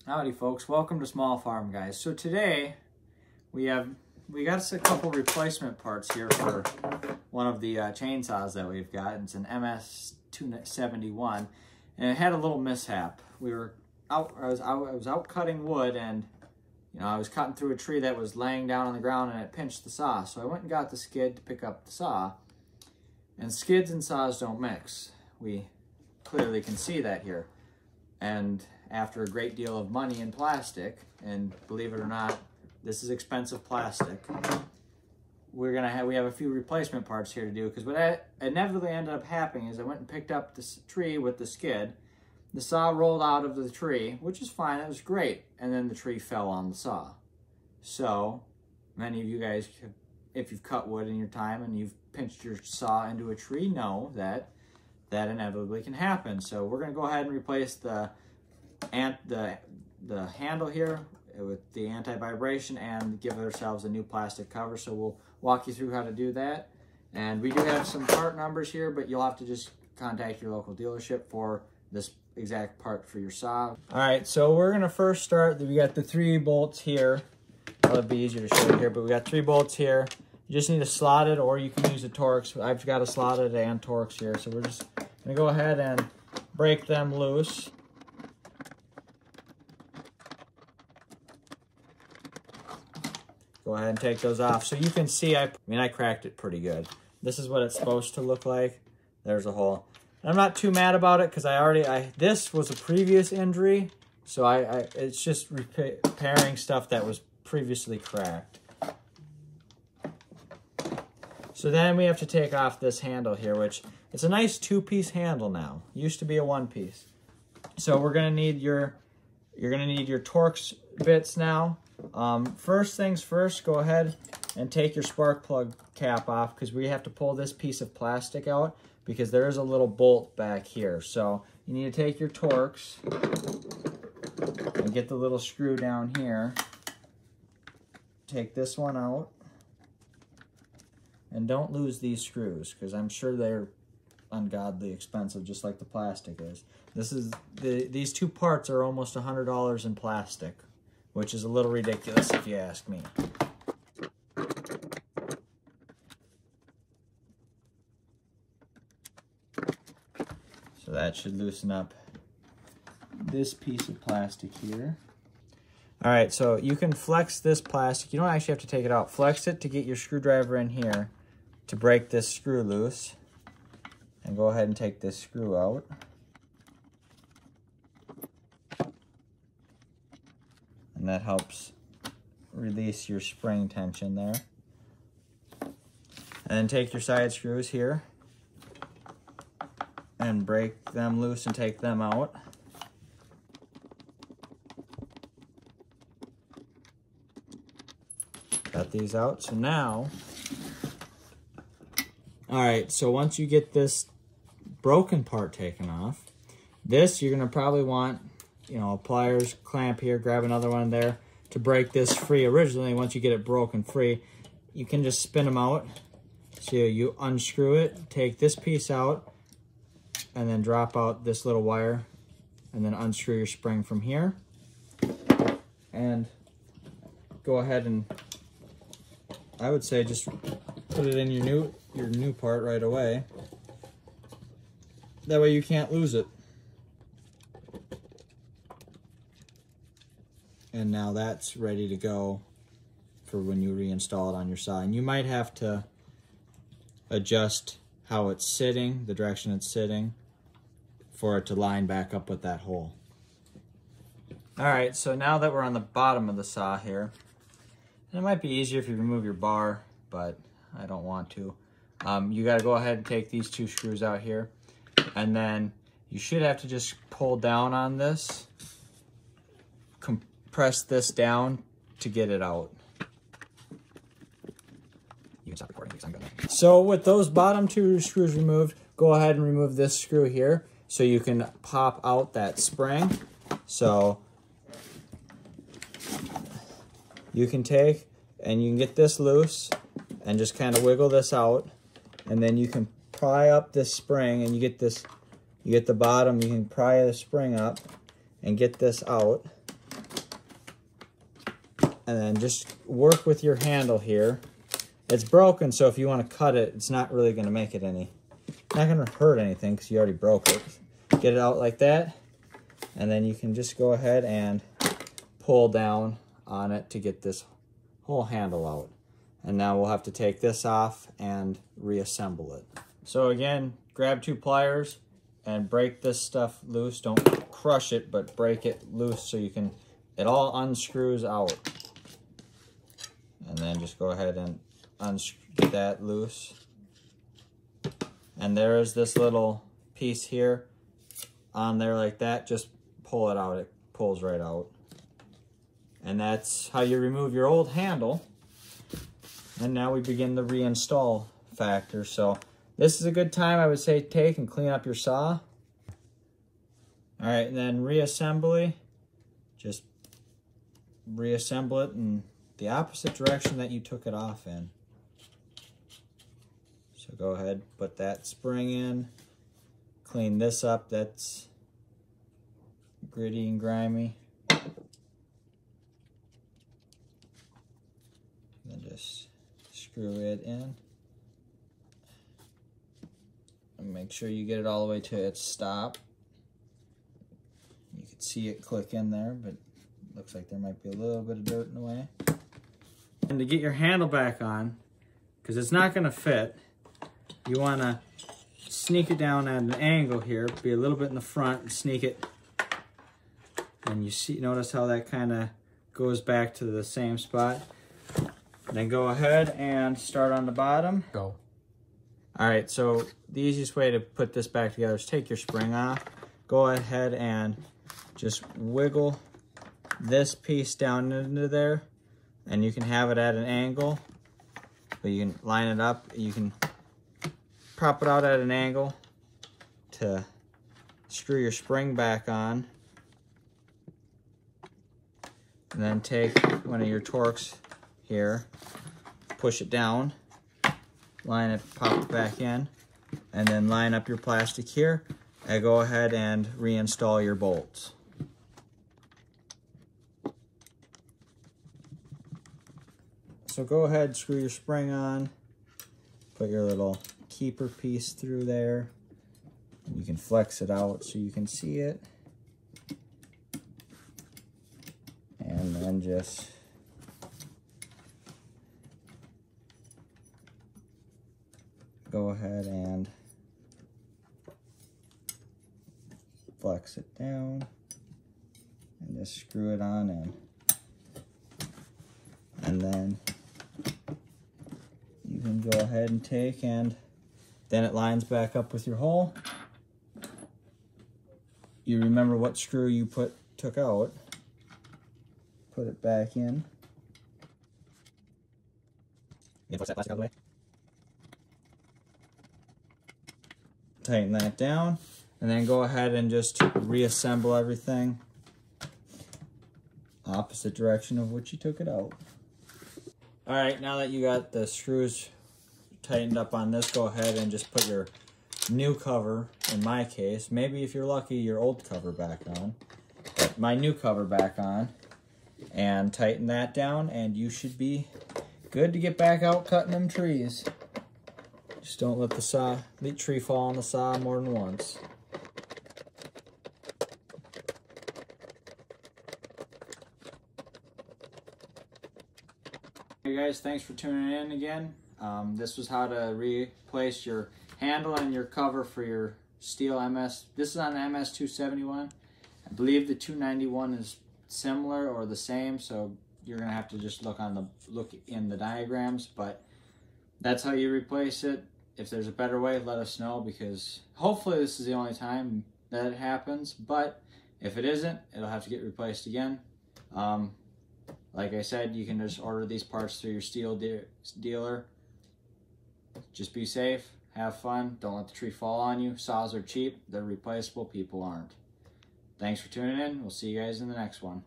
Howdy folks, welcome to Small Farm Guys. So today we got a couple replacement parts here for one of the chainsaws that we've got. It's an MS271 and it had a little mishap. I was out cutting wood, and I was cutting through a tree that was laying down on the ground, and it pinched the saw. So I went and got the skid to pick up the saw, and skids and saws don't mix. We clearly can see that here. And after a great deal of money in plastic, and believe it or not, this is expensive plastic, we have a few replacement parts here to do, because what inevitably ended up happening is I went and picked up this tree with the skid. The saw rolled out of the tree, which is fine, that was great, and then the tree fell on the saw. So many of you guys, if you've cut wood in your time and you've pinched your saw into a tree, know that inevitably can happen. So we're going to go ahead and replace the handle here with the anti-vibration and give ourselves a new plastic cover. So we'll walk you through how to do that. And we do have some part numbers here, but you'll have to just contact your local dealership for this exact part for your saw. All right, so we're going to first start. We got the 3 bolts here. It'll be easier to show you here, but we got 3 bolts here. You just need to slot it, or you can use a Torx. I've got a slotted and Torx here, so we're just going to go ahead and break them loose. Go ahead and take those off. So you can see, I cracked it pretty good. This is what it's supposed to look like. There's a hole. And I'm not too mad about it, because this was a previous injury, so it's just repairing stuff that was previously cracked. So then we have to take off this handle here, which it's a nice 2-piece handle now. Used to be a 1-piece. So you're gonna need your Torx bits now. First things first, go ahead and take your spark plug cap off, because we have to pull this piece of plastic out, because there is a little bolt back here. So you need to take your Torx and get the little screw down here. Take this one out. And don't lose these screws, because I'm sure they're ungodly expensive, just like the plastic is. These 2 parts are almost $100 in plastic, which is a little ridiculous if you ask me. So that should loosen up this piece of plastic here. All right, so you can flex this plastic. You don't actually have to take it out. Flex it to get your screwdriver in here to break this screw loose. And go ahead and take this screw out. And that helps release your spring tension there. And then take your side screws here and break them loose and take them out. Got these out. So now, all right, so once you get this broken part taken off, you're gonna probably want, a pliers, clamp here, grab another one there to break this free. Originally, once you get it broken free, you can just spin them out. So you unscrew it, take this piece out, and then drop out this little wire, and then unscrew your spring from here. And go ahead and, I would say, just put it in your new part right away. That way you can't lose it. And now that's ready to go for when you reinstall it on your saw. And you might have to adjust how it's sitting, the direction it's sitting, for it to line back up with that hole. All right, so now that we're on the bottom of the saw here, and it might be easier if you remove your bar, but I don't want to. You gotta go ahead and take these 2 screws out here, and then you should have to just pull down on this, compress this down to get it out. You can stop recording because I'm gonna. So with those bottom 2 screws removed, go ahead and remove this screw here so you can pop out that spring. So you can take and you can get this loose and just kind of wiggle this out, and then you can pry up this spring, and you get the bottom, you can pry the spring up and get this out, And then just work with your handle here. It's broken, so if you want to cut it, it's not really going to make it any, not going to hurt anything because you already broke it. Get it out like that, and then you can just go ahead and pull down on it to get this whole handle out. And now we'll have to take this off and reassemble it. So again, grab 2 pliers and break this stuff loose. Don't crush it, but break it loose so you can, it all unscrews out. And then just go ahead and unscrew that loose. And there is this little piece here on there like that. Just pull it out, it pulls right out. And that's how you remove your old handle. And now we begin the reinstall factor. So this is a good time, I would say, take and clean up your saw. All right, and then reassembly. Just reassemble it in the opposite direction that you took it off in. So go ahead, put that spring in. Clean this up, that's gritty and grimy. Then just screw it in. And make sure you get it all the way to its stop. You can see it click in there, but it looks like there might be a little bit of dirt in the way. And to get your handle back on, because it's not going to fit, you want to sneak it down at an angle here, be a little bit in the front, and sneak it. And you see, notice how that kind of goes back to the same spot. Then go ahead and start on the bottom. Go. All right, so the easiest way to put this back together is take your spring off. Go ahead and just wiggle this piece down into there, and you can have it at an angle, but you can line it up. You can prop it out at an angle to screw your spring back on. And then take one of your Torx here, push it down, line it, pop it back in, and then line up your plastic here, and go ahead and reinstall your bolts. So go ahead, screw your spring on, put your little keeper piece through there. You can flex it out so you can see it. And then just go ahead and flex it down and just screw it on in. And then you can go ahead and take, and then it lines back up with your hole. You remember what screw you took out. Put it back in. You push that plastic out of the way. Tighten that down, and then go ahead and just reassemble everything opposite direction of which you took it out. All right, now that you got the screws tightened up on this, go ahead and just put your new cover, in my case, maybe if you're lucky, your old cover back on, but my new cover back on, and tighten that down, and you should be good to get back out cutting them trees. Just don't let the tree fall on the saw more than once. Hey guys, thanks for tuning in again. This was how to replace your handle and your cover for your STHIL MS. This is on the MS271. I believe the 291 is similar or the same, so you're gonna have to just look in the diagrams, but that's how you replace it. If there's a better way, let us know, because hopefully this is the only time that it happens, but if it isn't, it'll have to get replaced again. Like I said, you can just order these parts through your STHIL dealer. Just be safe, have fun, don't let the tree fall on you. Saws are cheap, they're replaceable, people aren't. Thanks for tuning in. We'll see you guys in the next one.